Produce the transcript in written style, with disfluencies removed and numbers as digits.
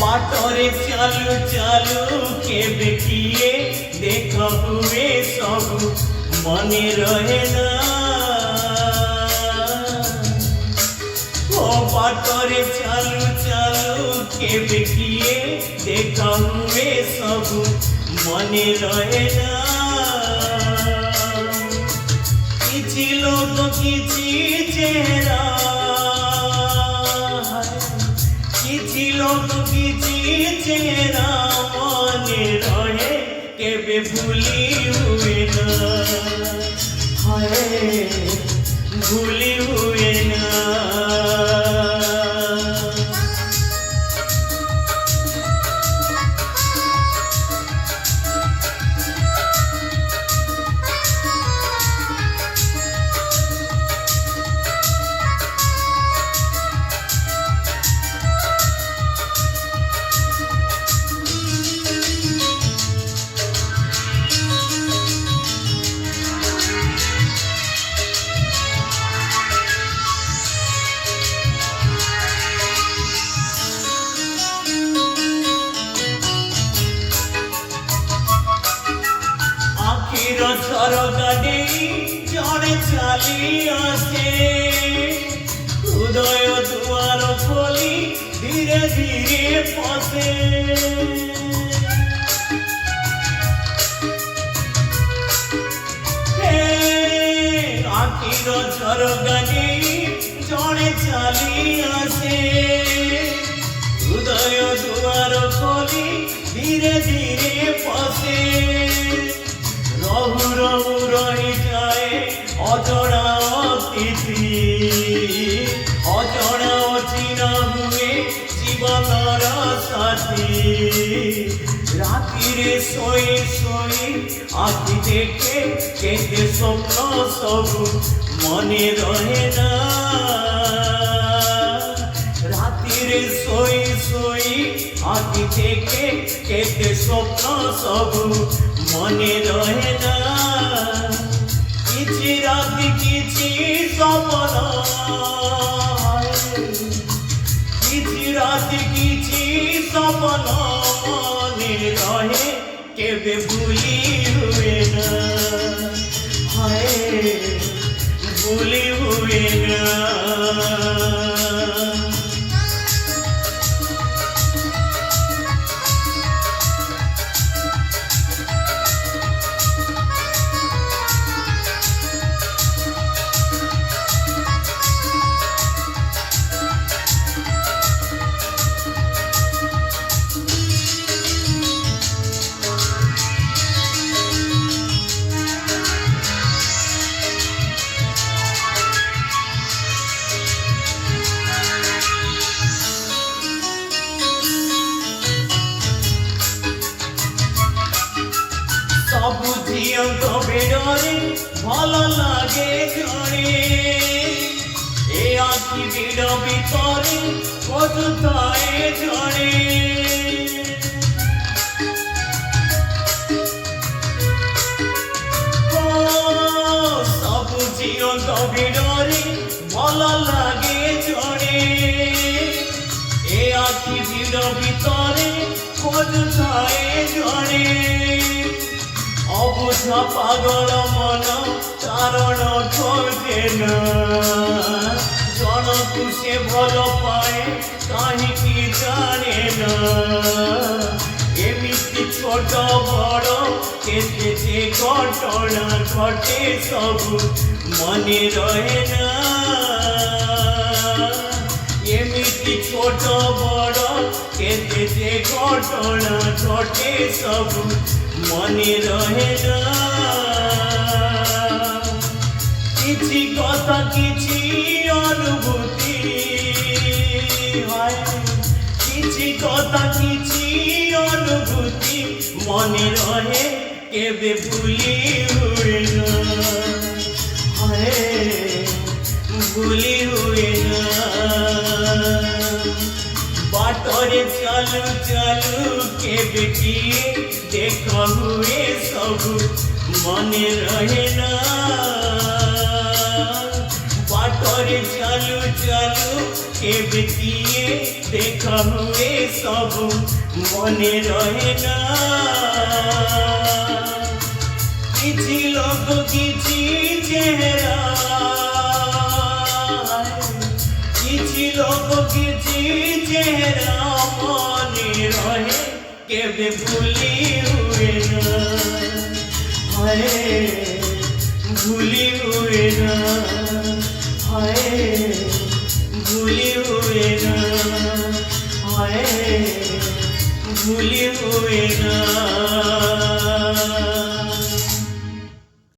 बाटरे चालू चालू के बेटिए देख हुए सब मने रहे ना। ओ बाटरे चालू चालू के बेटिए देख हुए सब मने रहे ना। किछि लोक किछि चेहरा किछि लोक किछि चेहरा मने रहे केबे भूली हुए ना। हाय भूली हुए ना। ঝরকাটে জড়ে চালি আসে হৃদয় দুয়ার খোলি ধীরে ধীরে পথে। আখির ঝরকাটে জড়ে চালি আসে হৃদয় দুয়ার খোলি ধীরে ধীরে পথে। রহু রহু রহি যায় অজড়া অতিথি অজড়া অচিনা হুয়ে জীবনর সাথী। রাতিরে শোই শোই আখি দেখে কেঁদে স্বপ্ন সবু মনে রহে না। রাতিরে শোই শোই আখি দেখে কেঁদে স্বপ্ন সবু মনে রহে না। কিছি রাতি কিছি স্বপ্ন কিছি রাতি কিছি স্বপ্ন মনে রহে কেবে ভুলি হুয়ে না। হায় ভুলি হুয়ে না। सबु झियंक बेडरे भल लागे जड़े ए आखि बेड भितरे कथुताए जड़े। सबु झियंक बेडरे भल लागे जड़े ए आखि बेड भितरे कथुताए जड़े। অবুঝা পাগল মন কারণ খোঁজে না জনকু সে ভাল পায় কাহিকি জানে না। এমিতি ছোট যে ঘটনা ঘটে সবু মনে রহে না এমিতি ছোট বড় কেতে যে ঘটনা ঘটে সবু মনে রহে না কিছু কথা কিছু অনুভূতি হয় কিছু কথা কিছু অনুভূতি মনে রহে কেবে ভুলি হুয়ে না ভুলি হুয়ে না বাটরে চালু চালু কেবে কি দেখা হুয়ে সবু মনে রহে না বাটরে চালু চালু কেবে কি দেখা হুয়ে সবু মনে রহে না কিছু লোক কিছু চেহারা কিছু লোক কিছু চেহারা মনে রহে কেবে ভুলি হুয়ে না ভুলি হুয়ে না ভুলি হুয়ে না ভুলি হুয়ে না